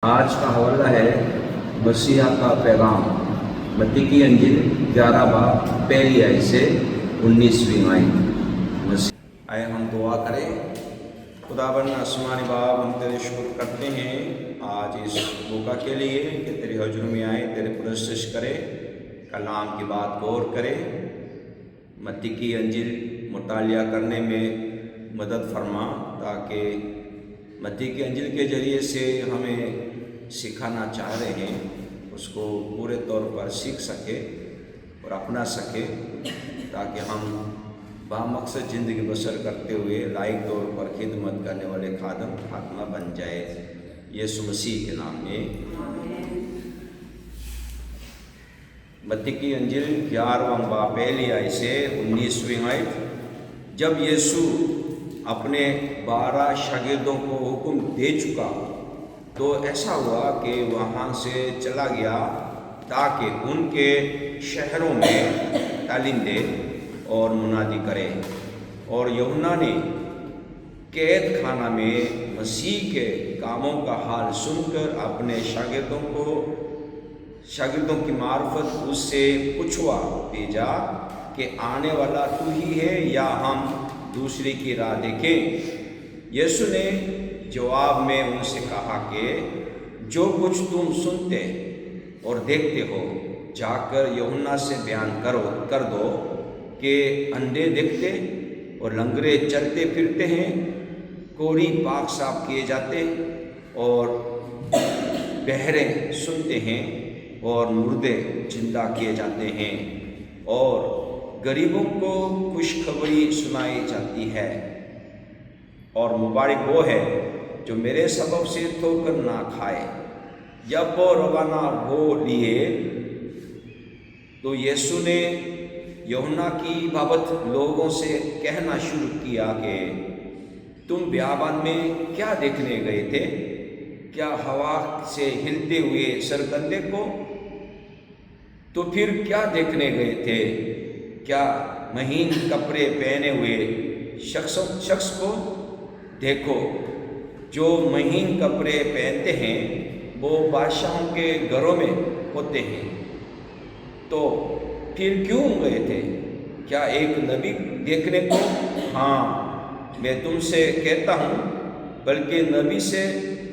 آج کا حوالہ ہے مسیح کا پیغام، متی کی انجیل 11 باب پہلی آیت سے 19ویں آیت۔ آئے ہم دعا کریں۔ خداوند آسمانی باپ، ہم تیرے شکر کرتے ہیں آج اس موقع کے لیے کہ تیرے حضور میں آئے، تیرے پرستش کرے، کلام کی بات غور کرے۔ متی کی انجیل مطالعہ کرنے میں مدد فرما تاکہ متی کی انجیل کے ذریعے سے ہمیں سکھانا چاہ رہے ہیں اس کو پورے طور پر سیکھ سکے اور اپنا سکے، تاکہ ہم بامقصد زندگی بسر کرتے ہوئے لائق طور پر خدمت کرنے والے خادم خاتمہ بن جائے، یسوع مسیح کے نام میں۔ متی کی انجیل 11واں باب پہلی آیت سے 19ویں آیت۔ جب یسوع اپنے 12 شاگردوں کو حکم دے چکا تو ایسا ہوا کہ وہاں سے چلا گیا تاکہ ان کے شہروں میں تعلیم دے اور منادی کرے، اور یوحنا نے قید خانہ میں مسیح کے کاموں کا حال سن کر اپنے شاگردوں کی معرفت اس سے پوچھوا بھیجا کہ آنے والا تو ہی ہے یا ہم دوسرے کی راہ دیکھیں؟ یسوع نے جواب میں ان سے کہا کہ جو کچھ تم سنتے اور دیکھتے ہو جا کر یوحنا سے بیان کر دو کہ اندھے دیکھتے اور لنگڑے چلتے پھرتے ہیں، کوڑی پاک صاف کیے جاتے اور بہرے سنتے ہیں، اور مردے زندہ کیے جاتے ہیں، اور غریبوں کو خوشخبری سنائی جاتی ہے، اور مبارک وہ ہے جو میرے سبب سے ٹھوکر نہ کھائے۔ جب وہ روانہ ہو لیے تو یسوع نے یوحنا کی بابت لوگوں سے کہنا شروع کیا کہ تم بیابان میں کیا دیکھنے گئے تھے؟ کیا ہوا سے ہلتے ہوئے سرگندے کو؟ تو پھر کیا دیکھنے گئے تھے؟ کیا مہین کپڑے پہنے ہوئے شخص کو؟ دیکھو، جو مہین کپڑے پہنتے ہیں وہ بادشاہوں کے گھروں میں ہوتے ہیں۔ تو پھر کیوں گئے تھے؟ کیا ایک نبی دیکھنے کو؟ ہاں، میں تم سے کہتا ہوں، بلکہ نبی سے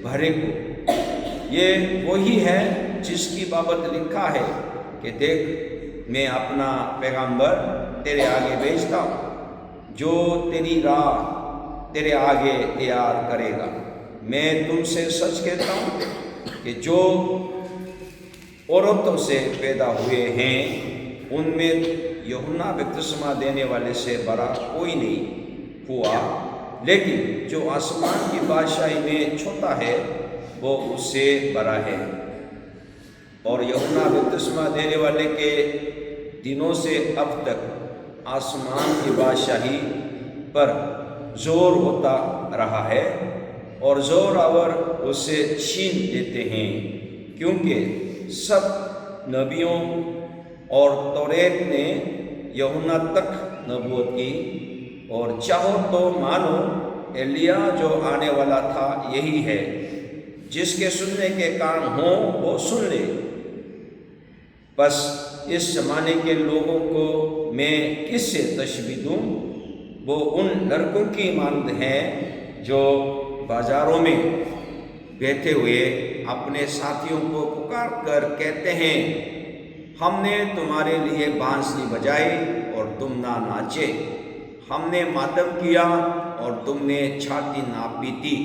بھرے کو۔ یہ وہی ہے جس کی بابت لکھا ہے کہ دیکھ، میں اپنا پیغمبر تیرے آگے بھیجتا ہوں جو تیری راہ تیرے آگے تیار کرے گا۔ میں تم سے سچ کہتا ہوں کہ جو عورتوں سے پیدا ہوئے ہیں ان میں یوحنا بپتسمہ دینے والے سے بڑا کوئی نہیں ہوا، لیکن جو آسمان کی بادشاہی میں چھوٹا ہے وہ اس سے بڑا ہے۔ اور یوحنا بپتسمہ دینے والے کے دنوں سے اب تک آسمان کی بادشاہی پر زور ہوتا رہا ہے، اور زور آور اسے چھین لیتے ہیں، کیونکہ سب نبیوں اور توریت نے یوحنا تک نبوت کی، اور چاہو تو مانو ایلیاہ جو آنے والا تھا یہی ہے۔ جس کے سننے کے کان ہوں وہ سن لے۔ بس اس زمانے کے لوگوں کو میں کس سے تشبیہ دوں؟ وہ ان لڑکوں کی مانند ہیں جو بازاروں میں بیٹھے ہوئے اپنے ساتھیوں کو پکار کر کہتے ہیں، ہم نے تمہارے لیے بانسری بجائی اور تم نہ ناچے، ہم نے ماتم کیا اور تم نے چھاتی نہ پیٹی،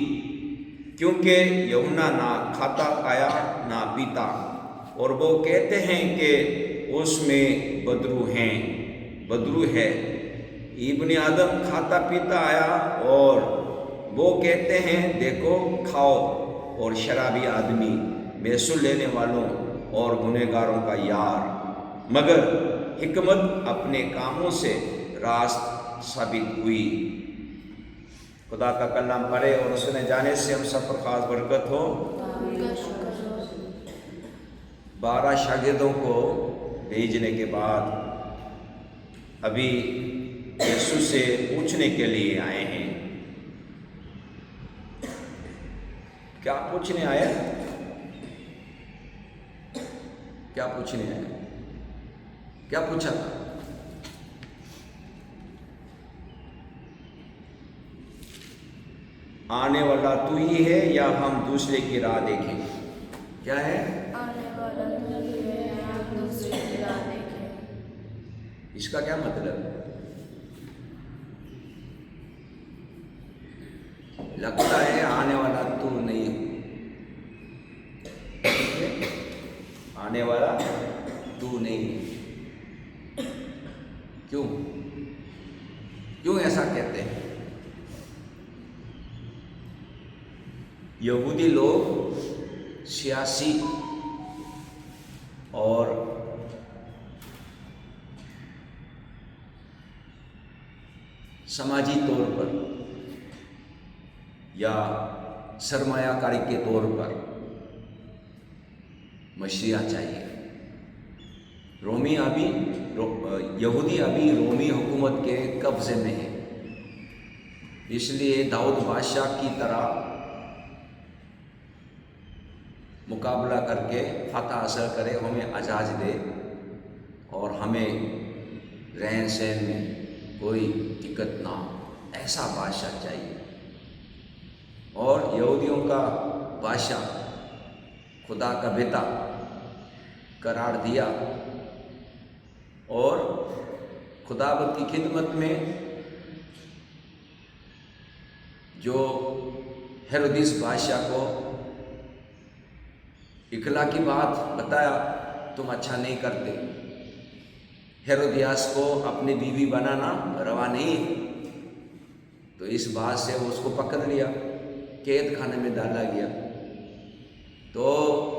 کیونکہ یوحنا نہ کھاتا کھایا نہ پیتا، اور وہ کہتے ہیں کہ اس میں بدرو ہے۔ ابن آدم کھاتا پیتا آیا اور وہ کہتے ہیں، دیکھو، کھاؤ اور شرابی آدمی، محصول لینے والوں اور گنہگاروں کا یار، مگر حکمت اپنے کاموں سے راست ثابت ہوئی۔ خدا کا کلام پڑھے اور سنے جانے سے ہم سب پر خاص برکت ہو۔ 12 شاگردوں کو بھیجنے کے بعد ابھی یسوع سے پوچھنے کے لیے آئے ہیں۔ کیا پوچھنے آئے؟ کیا پوچھنے ہیں؟ کیا پوچھا تھا؟ آنے والا تو ہی ہے یا ہم دوسرے کی راہ دیکھیں؟ کیا ہے؟ آنے والا تو ہی ہے یا ہم دوسرے کی راہ دیکھیں۔ اس کا کیا مطلب؟ لگتا ہے آنے والا تو نہیں، آنے والا تو نہیں۔ کیوں ایسا کہتے ہیں؟ یہودی لوگ سیاسی اور سماجی طور پر یا سرمایہ کاری کے طور پر مشریہ چاہیے۔ یہودی ابھی رومی حکومت کے قبضے میں ہے، اس لیے داؤد بادشاہ کی طرح مقابلہ کر کے فتح حاصل کرے، ہمیں اعزاز دے اور ہمیں رہن سہن میں کوئی دقت نہ ہو، ایسا بادشاہ چاہیے۔ اور یہودیوں کا بادشاہ خدا کا بیٹا قرار دیا اور خداوند کی خدمت میں جو ہیرودیس بادشاہ کو اخلا کی بات بتایا، تم اچھا نہیں کرتے، ہیرودیاس کو اپنی بیوی بنانا روا نہیں، تو اس بات سے اس کو پکڑ لیا، قید خانے میں ڈالا گیا۔ تو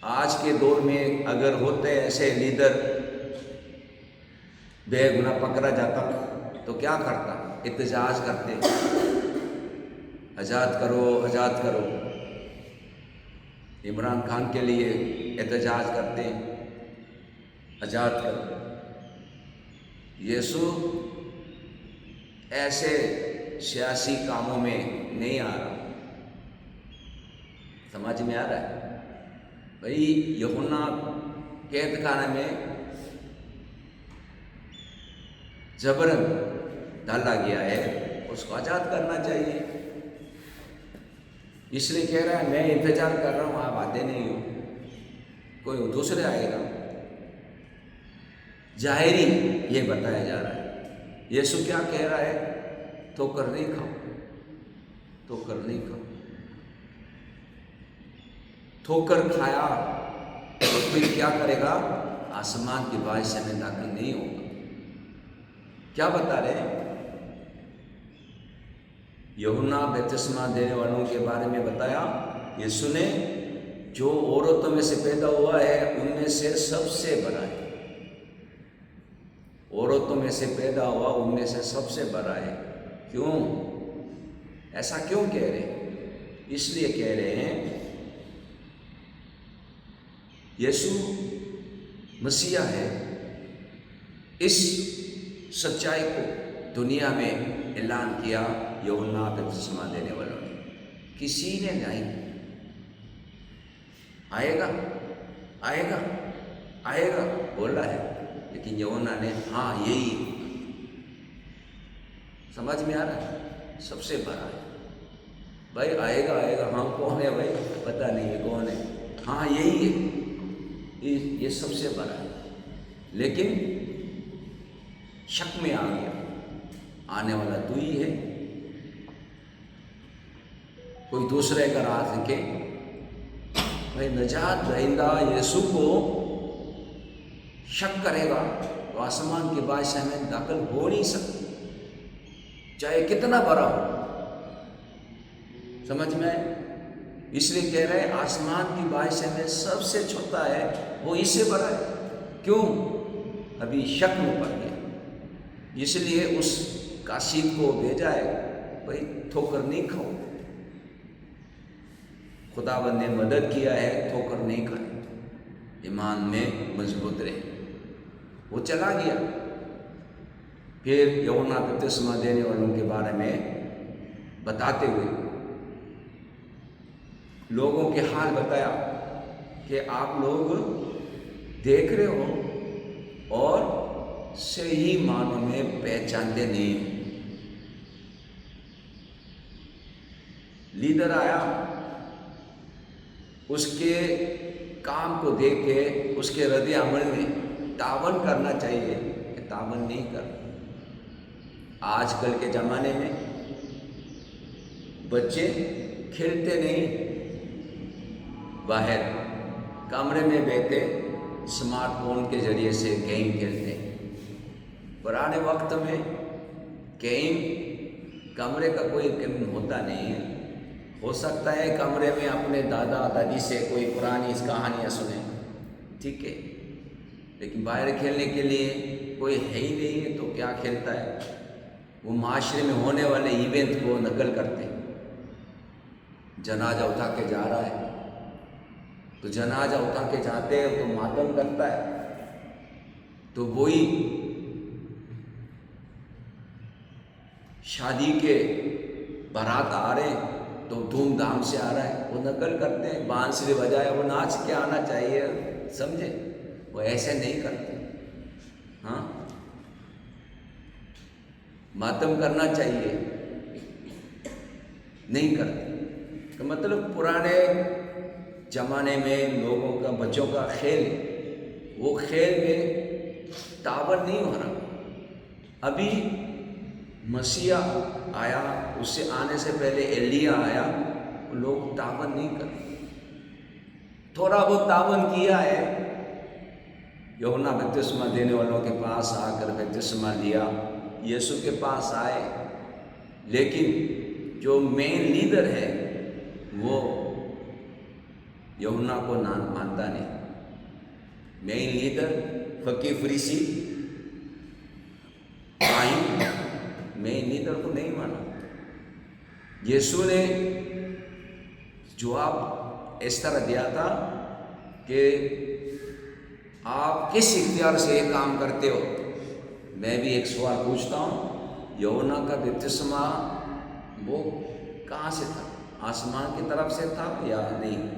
آج کے دور میں اگر ہوتے ایسے لیڈر، بے گناہ پکڑا جاتا تو کیا کرتا؟ احتجاج کرتے، آزاد کرو آزاد کرو، عمران خان کے لیے احتجاج کرتے، آزاد کرو۔ یسوع ایسے سیاسی کاموں میں نہیں آ رہا، سمجھ میں آ رہا ہے؟ بھائی یوحنا قید خانے میں جبرن ڈالا گیا ہے، اس کو آزاد کرنا چاہیے۔ اس لیے کہہ رہا ہے میں انتظار کر رہا ہوں، آپ آتے نہیں ہو، کوئی دوسرے آئے گا۔ ظاہری یہ بتایا جا رہا ہے۔ یسوع کیا کہہ رہا ہے؟ ٹھوکر نہیں کھاؤ، ٹھوکر نہیں کھاؤ۔ ٹھوکر کھایا تو پھر کیا کرے گا؟ آسمان کے بادشاہ میں داخل نہیں ہوگا۔ کیا بتا رہے ہیں؟ یوحنا بپتسمہ دینے والوں کے بارے میں بتایا، یسوع نے جو عورتوں میں سے پیدا ہوا ہے ان میں سے سب سے بڑا ہے، عورتوں میں سے پیدا ہوا ان میں سے سب سے بڑا ہے۔ کیوں ایسا کیوں کہہ رہے ہیں؟ اس لیے کہہ رہے ہیں یسوع مسیح ہے، اس سچائی کو دنیا میں اعلان کیا یوحنا بپتسمہ دینے والوں نے، کسی نے نہیں۔ آئے گا آئے گا آئے گا بول رہا ہے، لیکن یوحنا نے ہاں یہی سمجھ میں آ رہا ہے، سب سے بڑا ہے۔ بھائی آئے گا ہاں کون ہے؟ بھائی پتہ نہیں ہے کون ہے، ہاں یہی ہے، یہ سب سے بڑا ہے۔ لیکن شک میں آ گیا، آنے والا تو ہی ہے، کوئی دوسرے کا راہ دیکھے۔ بھائی نجات دہندہ یسوع کو شک کرے گا تو آسمان کے بادشاہ میں داخل ہو نہیں سکتا، چاہے کتنا بڑا ہو۔ سمجھ میں آئے؟ اس لیے کہہ رہے ہیں آسمان کی بادشاہ میں سب سے چھوٹا ہے وہ اس سے بڑا ہے۔ کیوں؟ ابھی شک میں پڑ گیا، اس لیے اس کاشف کو بھیجا ہے، بھائی ٹھوکر نہیں کھاؤ، خداوند نے مدد کیا ہے، ٹھوکر نہیں کھائے، ایمان میں مضبوط رہے۔ وہ چلا گیا۔ پھر یوحنا بپتسمہ دینے والوں کے بارے میں بتاتے ہوئے لوگوں کے حال بتایا کہ آپ لوگ دیکھ رہے ہو اور صحیح معنوں میں پہچانتے نہیں. لیڈر آیا، اس کے کام کو دیکھ کے اس کے رد عمل میں تعاون کرنا چاہیے کہ تعاون نہیں کر. آج کل کے زمانے میں بچے کھیلتے نہیں، باہر کمرے میں بیٹھے اسمارٹ فون کے ذریعے سے گیم کھیلتے ہیں. پرانے وقت میں گیم کمرے کا کوئی گیم ہوتا نہیں ہے. ہو سکتا ہے کمرے میں اپنے دادا دادی سے کوئی پرانی کہانیاں سنیں، ٹھیک ہے، لیکن باہر کھیلنے کے لیے کوئی ہے ہی نہیں ہے تو کیا کھیلتا ہے. وہ معاشرے میں ہونے والے ایونٹ کو نقل کرتے ہیں. جنازہ اٹھا کے جا رہا ہے تو جنازہ اٹھا کے جاتے ہیں تو ماتم کرتا ہے، تو وہی شادی کے بارات آ رہے ہیں تو دھوم دھام سے آ رہا ہے، وہ نقل کرتے ہیں. بانسری بجائے وہ ناچ کے آنا چاہیے، سمجھے، وہ ایسے نہیں کرتے. ہاں، ماتم کرنا چاہیے، نہیں کرتے. تو مطلب پرانے زمانے میں لوگوں کا، بچوں کا کھیل، وہ کھیل میں تعاون نہیں ہو رہا. ابھی مسیح آیا، اس سے آنے سے پہلے ایلیا آیا، لوگ تعاون نہیں کرتے. تھوڑا بہت تعاون کیا ہے. یوحنا بپتسمہ دینے والوں کے پاس آ کر بپتسمہ لیا، یسوع کے پاس آئے، لیکن جو مین لیڈر ہے وہ یوحنا کو مانتا نہیں. مین لیڈر فقیر فریسی مین لیڈر کو نہیں مانا. یسوع نے جواب اس طرح دیا تھا کہ آپ کس اختیار سے یہ کام کرتے ہو. میں بھی ایک سوال پوچھتا ہوں، یوحنا کا بپتسمہ وہ کہاں سے تھا؟ آسمان کی طرف سے تھا یا نہیں؟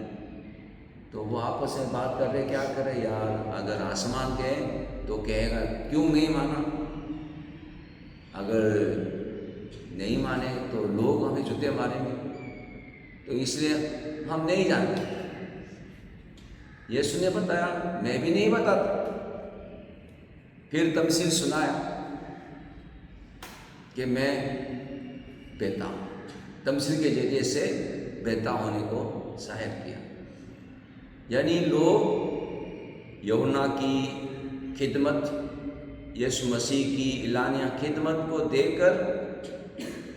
تو وہ آپس میں بات کر رہے، کیا کرے یار، اگر آسمان کے تو کہے گا کیوں نہیں مانا، اگر نہیں مانے تو لوگ ہمیں جوتے ماریں گے، تو اس لیے ہم نہیں جانتے. یسوع نے بتایا، میں بھی نہیں بتاتا. پھر تمثیل سنایا کہ میں بیٹا ہوں. تمثیل کے ذریعے سے بیٹا ہونے کو ظاہر کیا. یعنی لوگ یوحنا کی خدمت، یسوع مسیح کی اعلانیہ خدمت کو دیکھ کر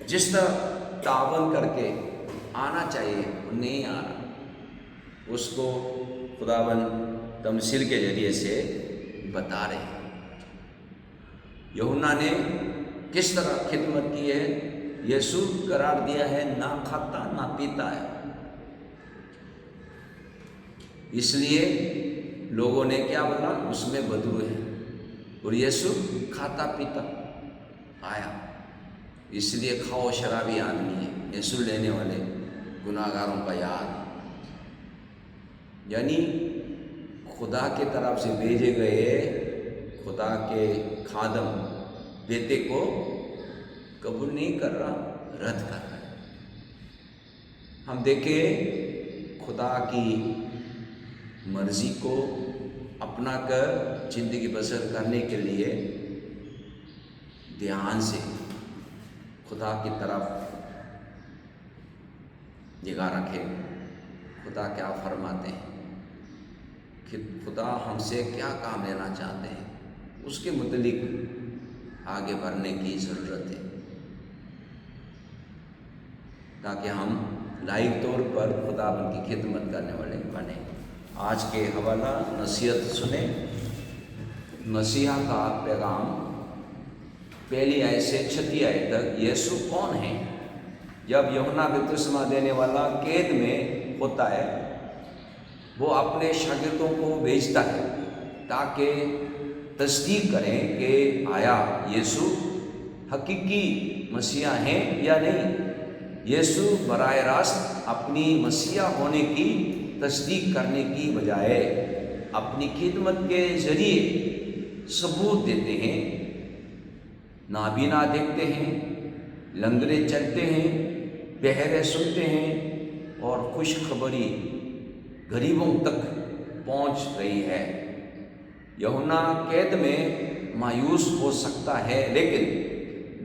جس طرح تعاون کر کے آنا چاہیے وہ نہیں آ رہا. اس کو خداوند تمثیل کے ذریعے سے بتا رہے ہیں. یوحنا نے کس طرح خدمت کی ہے، یسوع قرار دیا ہے نہ کھاتا نہ پیتا ہے. اس لیے لوگوں نے کیا بولا، اس میں بدبو ہے. اور یسوع کھاتا پیتا آیا، اس لیے کھاؤ شرابی آدمی ہے، یسوع لینے والے گناہگاروں کا یاد. یعنی خدا کے طرف سے بھیجے گئے خدا کے خادم بیٹے کو قبول نہیں کر رہا، رد کر رہا ہے. ہم دیکھیں خدا کی مرضی کو اپنا کر زندگی بسر کرنے کے لیے دھیان سے خدا کی طرف نگاہ رکھے. خدا کیا فرماتے ہیں، کہ خدا ہم سے کیا کام لینا چاہتے ہیں، اس کے متعلق آگے بڑھنے کی ضرورت ہے، تاکہ ہم لائق طور پر خدا ان کی خدمت کرنے والے بنیں. آج کے حوالہ نصیحت سنیں. مسیحا کا پیغام پہلی آیت سے 6 آیت تک. یسوع کون ہے؟ جب یوحنا بپتسمہ دینے والا قید میں ہوتا ہے، وہ اپنے شاگردوں کو بھیجتا ہے تاکہ تصدیق کریں کہ آیا یسوع حقیقی مسیحا ہیں یا نہیں. یسوع براہ راست اپنی مسیحا ہونے کی تصدیق کرنے کی بجائے اپنی خدمت کے ذریعے ثبوت دیتے ہیں، نابینا دیکھتے ہیں، لنگڑے چلتے ہیں، بہرے سنتے ہیں، اور خوشخبری غریبوں تک پہنچ رہی ہے۔ یوحنا قید میں مایوس ہو سکتا ہے، لیکن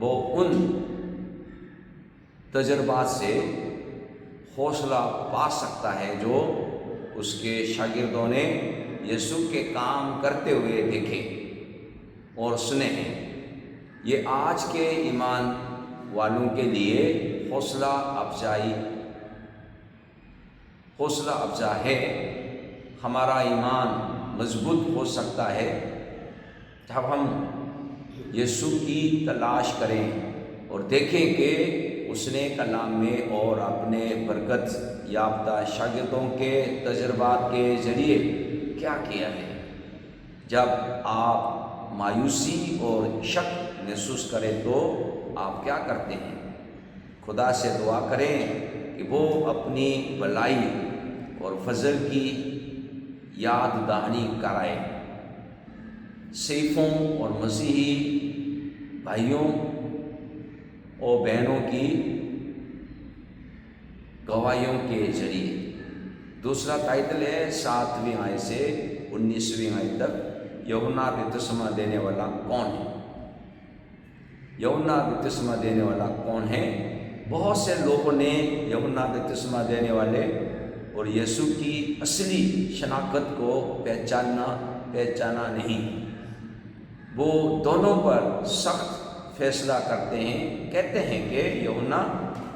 وہ ان تجربات سے حوصلہ پا سکتا ہے جو اس کے شاگردوں نے یسوع کے کام کرتے ہوئے دیکھے اور سنے ہیں۔ یہ آج کے ایمان والوں کے لیے حوصلہ افزا ہے۔ ہمارا ایمان مضبوط ہو سکتا ہے جب ہم یسوع کی تلاش کریں اور دیکھیں کہ اس نے کلام میں اور اپنے برکت یافتہ شاگردوں کے تجربات کے ذریعے کیا کیا ہے۔ جب آپ مایوسی اور شک محسوس کریں تو آپ کیا کرتے ہیں؟ خدا سے دعا کریں کہ وہ اپنی بھلائی اور فضل کی یاد دہانی کرائے۔ سیفوں اور مسیحی بھائیوں اور بہنوں کی گواہیوں کے ذریعے۔ دوسرا ٹائٹل ہے 7ویں آیت سے 19ویں آیت تک، یوحنا بپتسمہ دینے والا کون ہے؟ یوحنا بپتسمہ دینے والا کون ہے؟ بہت سے لوگوں نے یوحنا بپتسمہ دینے والے اور یسوع کی اصلی شناخت کو پہچانا نہیں۔ وہ دونوں پر سخت فیصلہ کرتے ہیں، کہتے ہیں کہ یوحنا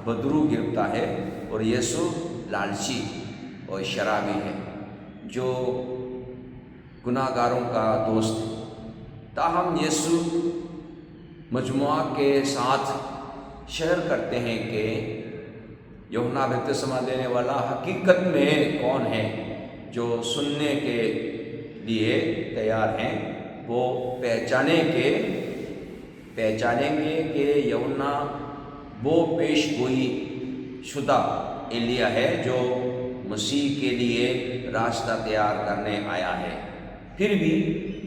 بدرو گرفتا ہے اور یسوع لالچی اور شرابی ہے جو گناہ گاروں کا دوست ہے۔ تاہم یسوع مجموعہ کے ساتھ شیئر کرتے ہیں کہ یوحنا بپتسمہ دینے والا حقیقت میں کون ہے۔ جو سننے کے لیے تیار ہیں وہ پہچانیں گے کہ یوحنا وہ پیش گوئی شدہ ایلیا ہے جو مسیح کے لیے راستہ تیار کرنے آیا ہے۔ پھر بھی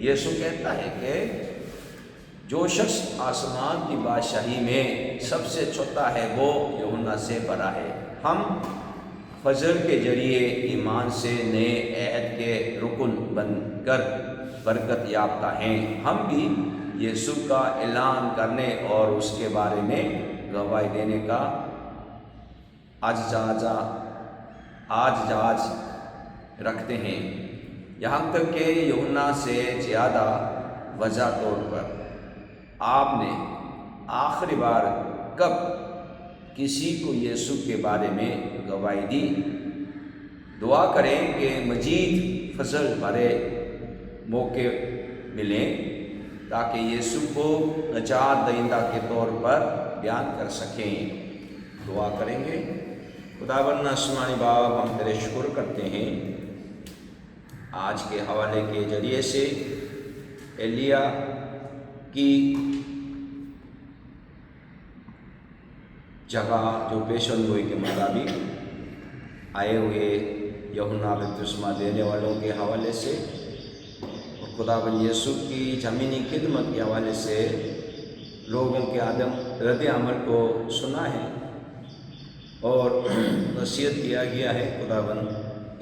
یسوع کہتا ہے کہ جو شخص آسمان کی بادشاہی میں سب سے چھوٹا ہے وہ یوحنا سے بڑا ہے۔ ہم فضل کے ذریعے ایمان سے نئے عہد کے رکن بن کر برکت یافتہ ہیں۔ ہم بھی یسوع کا اعلان کرنے اور اس کے بارے میں گواہی دینے کا اعزاز رکھتے ہیں، یہاں تک کہ یوحنا سے زیادہ واضح طور پر۔ آپ نے آخری بار کب کسی کو یسوع کے بارے میں گواہی دی؟ دعا کریں کہ مزید فضل بھرے موقع ملیں تاکہ یسوع کو نجات دہندہ کے طور پر بیان کر سکیں۔ دعا کریں گے۔ خداوند آسمانی باپ، ہم تیرے شکر کرتے ہیں آج کے حوالے کے ذریعے سے ایلیا کی جگہ جو پیشن گوئی کے مطابق آئے ہوئے یوحنا بپتسمہ دینے والوں کے حوالے سے، اور خداوند یسوع کی زمینی خدمت کے حوالے سے لوگوں کے رد عمل کو سنا ہے اور نصیحت کیا گیا ہے۔ خداوند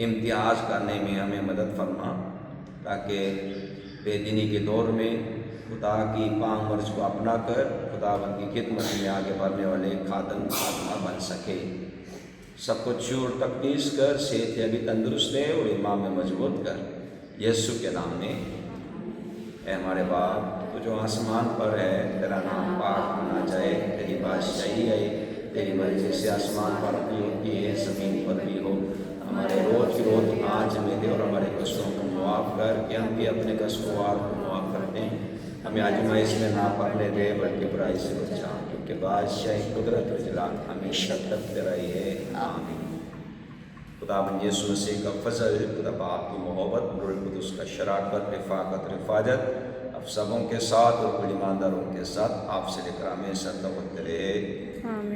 امتیاز کرنے میں ہمیں مدد فرما تاکہ بے دینی کے دور میں خدا کی پاک مرض کو اپنا کر خداوند کی خدمت میں آگے بڑھنے والے خادمہ بن سکے۔ سب کو چور تقدیس کر، صحت یابی تندرست دے اور ایمان میں مضبوط کر، یسوع کے نام میں۔ اے ہمارے باپ تو جو آسمان پر ہے، تیرا نام پاک ہونا جائے، تیری بادشاہی آئے، تیری مرضی سے آسمان پر بھی ہوتی ہے زمین پر بھی ہو۔ ہمارے روز کی روز آج ہمیں دے اور ہمارے قصروں کو معاف کر کہ ہم بھی اپنے قصوروار کو معاف کرتے ہیں۔ ہمیں آزمائش میں نہ پڑنے دے بلکہ برائی سے بچا، کیونکہ بادشاہی قدرت و جلال ہمیشہ تک تیرا ہی ہے، آمین۔ خداوند یسوع مسیح کا فضل، خدا باپ کی محبت، روح القدس کا شراکت، رفاقت، رفاجت اب سبوں کے ساتھ اور کل ایمانداروں کے ساتھ آپ سے لے کر ہمیشہ تک رہے، آمین۔